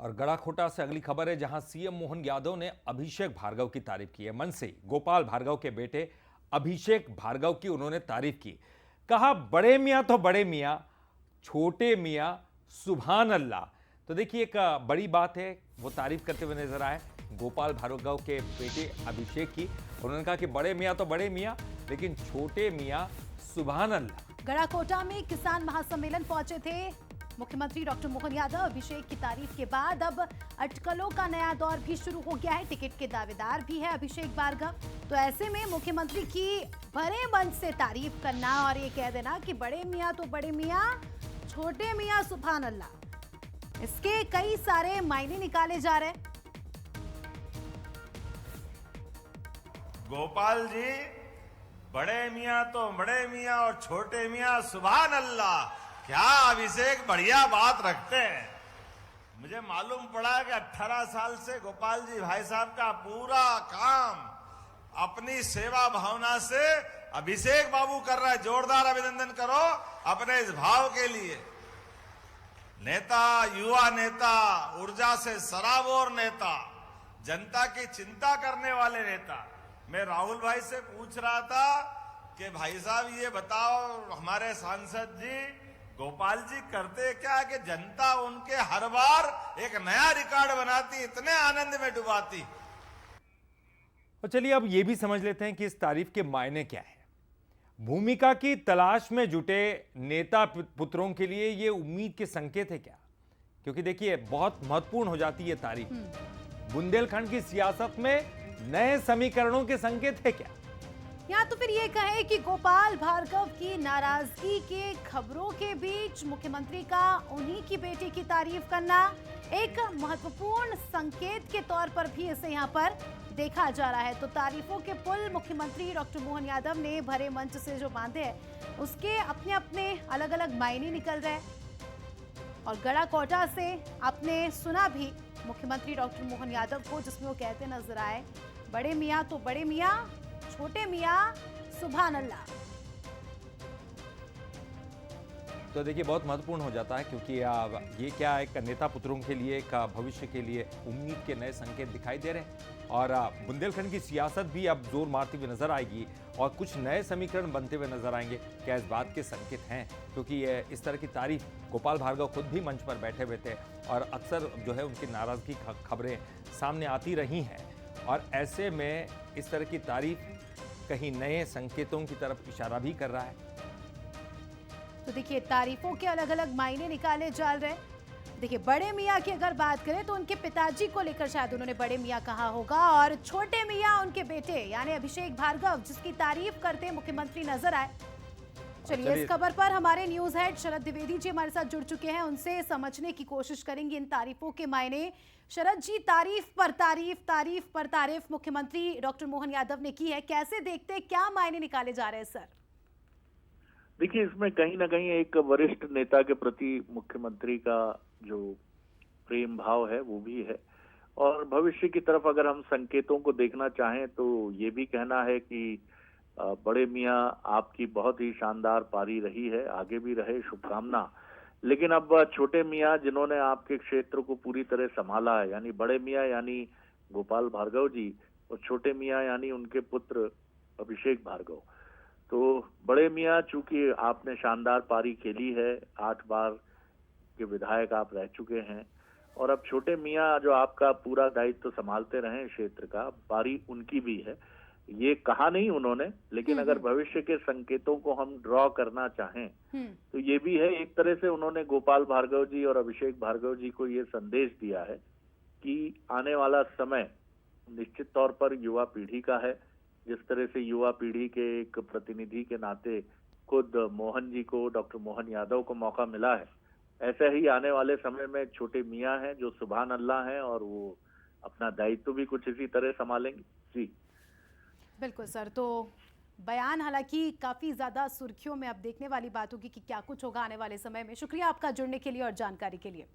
और गड़ाखोटा से अगली खबर है, जहां सीएम मोहन यादव ने अभिषेक भार्गव की तारीफ की है। मन से गोपाल भार्गव के बेटे अभिषेक भार्गव की उन्होंने तारीफ की। कहा, बड़े मियां तो बड़े मियां, छोटे मियां सुभान अल्लाह। तो देखिए, एक बड़ी बात है, वो तारीफ करते हुए नजर आए गोपाल भार्गव के बेटे अभिषेक की। उन्होंने कहा कि बड़े मियां तो बड़े मियां, लेकिन छोटे मियां सुभान अल्लाह। गड़ाकोटा में किसान महासम्मेलन पहुंचे थे मुख्यमंत्री डॉक्टर मोहन यादव। अभिषेक की तारीफ के बाद अब अटकलों का नया दौर भी शुरू हो गया है। टिकट के दावेदार भी है अभिषेक भार्गव। तो ऐसे में मुख्यमंत्री की भरे मन से तारीफ करना और ये कह देना कि बड़े मियां तो बड़े मियां, छोटे मियां सुभान अल्लाह, इसके कई सारे मायने निकाले जा रहे हैं। गोपाल जी, बड़े मियां तो बड़े मियां और छोटे मियां सुभान अल्लाह। क्या अभिषेक बढ़िया बात रखते हैं। मुझे मालूम पड़ा कि 18 साल से गोपाल जी भाई साहब का पूरा काम अपनी सेवा भावना से अभिषेक बाबू कर रहा है। जोरदार अभिनंदन करो अपने इस भाव के लिए। नेता, युवा नेता, ऊर्जा से सराबोर नेता, जनता की चिंता करने वाले नेता। मैं राहुल भाई से पूछ रहा था कि भाई साहब ये बताओ, हमारे सांसद जी गोपाल जी करते क्या कि जनता उनके हर बार एक नया रिकॉर्ड बनाती, इतने आनंद में डुबाती। और चलिए अब ये भी समझ लेते हैं कि इस तारीफ के मायने क्या है। भूमिका की तलाश में जुटे नेता पुत्रों के लिए ये उम्मीद के संकेत है क्या? क्योंकि देखिए, बहुत महत्वपूर्ण हो जाती है तारीफ। बुंदेलखंड की सियासत में नए समीकरणों के संकेत है क्या? या तो फिर ये कहे कि गोपाल भार्गव की नाराजगी के खबरों के बीच मुख्यमंत्री का उन्हीं की बेटी की तारीफ करना एक महत्वपूर्ण संकेत के तौर पर भी इसे यहाँ पर देखा जा रहा है। तो तारीफों के पुल मुख्यमंत्री डॉक्टर मोहन यादव ने भरे मंच से जो बांधे हैं, उसके अपने अपने अलग अलग मायने निकल रहे हैं। और गड़ाकोटा से आपने सुना भी मुख्यमंत्री डॉक्टर मोहन यादव को, जिसमें वो कहते नजर आए, बड़े मियाँ तो बड़े मियाँ, छोटे मियाँ सुभान अल्लाह। तो देखिए, बहुत महत्वपूर्ण हो जाता है, क्योंकि ये क्या एक नेता पुत्रों के लिए, एक भविष्य के लिए उम्मीद के नए संकेत दिखाई दे रहे हैं। और बुंदेलखंड की सियासत भी अब जोर मारती हुई नजर आएगी और कुछ नए समीकरण बनते हुए नजर आएंगे। क्या इस बात के संकेत हैं? क्योंकि ये इस तरह की तारीफ गोपाल भार्गव खुद भी मंच पर बैठे हुए थे और अक्सर जो है उनकी नाराजगी की खबरें सामने आती रही हैं। और ऐसे में इस तरह की तारीफ कहीं नए संकेतों की तरफ इशारा भी कर रहा है। तो देखिए, तारीफों के अलग अलग मायने निकाले जा रहे हैं। देखिए, बड़े मियाँ की अगर बात करें तो उनके पिताजी को लेकर शायद उन्होंने बड़े मियाँ कहा होगा, और छोटे मियाँ उनके बेटे यानी अभिषेक भार्गव, जिसकी तारीफ करते मुख्यमंत्री नजर आए। चलिए, इस खबर पर हमारे न्यूज हेड शरद द्विवेदी जी हमारे साथ जुड़ चुके हैं, उनसे समझने की कोशिश करेंगे इन तारीफों के मायने। शरद जी, तारीफ पर तारीफ, तारीफ पर तारीफ मुख्यमंत्री डॉक्टर मोहन यादव ने की है, कैसे देखते हैं, क्या मायने निकाले जा रहे हैं सर? देखिए, इसमें कहीं ना कहीं एक वरिष्ठ नेता के प्रति मुख्यमंत्री का जो प्रेम भाव है वो भी है। और भविष्य की तरफ अगर हम संकेतों को देखना चाहें तो ये भी कहना है कि बड़े मियाँ, आपकी बहुत ही शानदार पारी रही है, आगे भी रहे, शुभकामना। लेकिन अब छोटे मियाँ, जिन्होंने आपके क्षेत्र को पूरी तरह संभाला है, यानी बड़े मियाँ यानी गोपाल भार्गव जी, और छोटे मियाँ यानी उनके पुत्र अभिषेक भार्गव। तो बड़े मियाँ, चूंकि आपने शानदार पारी खेली है, 8 बार के विधायक आप रह चुके हैं, और अब छोटे मियाँ जो आपका पूरा दायित्व संभालते रहे क्षेत्र का, पारी उनकी भी है। ये कहा नहीं उन्होंने, लेकिन अगर भविष्य के संकेतों को हम ड्रॉ करना चाहें तो ये भी है। एक तरह से उन्होंने गोपाल भार्गव जी और अभिषेक भार्गव जी को ये संदेश दिया है कि आने वाला समय निश्चित तौर पर युवा पीढ़ी का है। जिस तरह से युवा पीढ़ी के एक प्रतिनिधि के नाते खुद मोहन जी को, डॉक्टर मोहन यादव को मौका मिला है, ऐसे ही आने वाले समय में छोटे मियाँ हैं जो सुभान अल्लाह हैं, और वो अपना दायित्व भी कुछ इसी तरह संभालेंगे। जी बिल्कुल सर। तो बयान हालांकि काफी ज्यादा सुर्खियों में अब देखने वाली बात होगी कि क्या कुछ होगा आने वाले समय में। शुक्रिया आपका जुड़ने के लिए और जानकारी के लिए।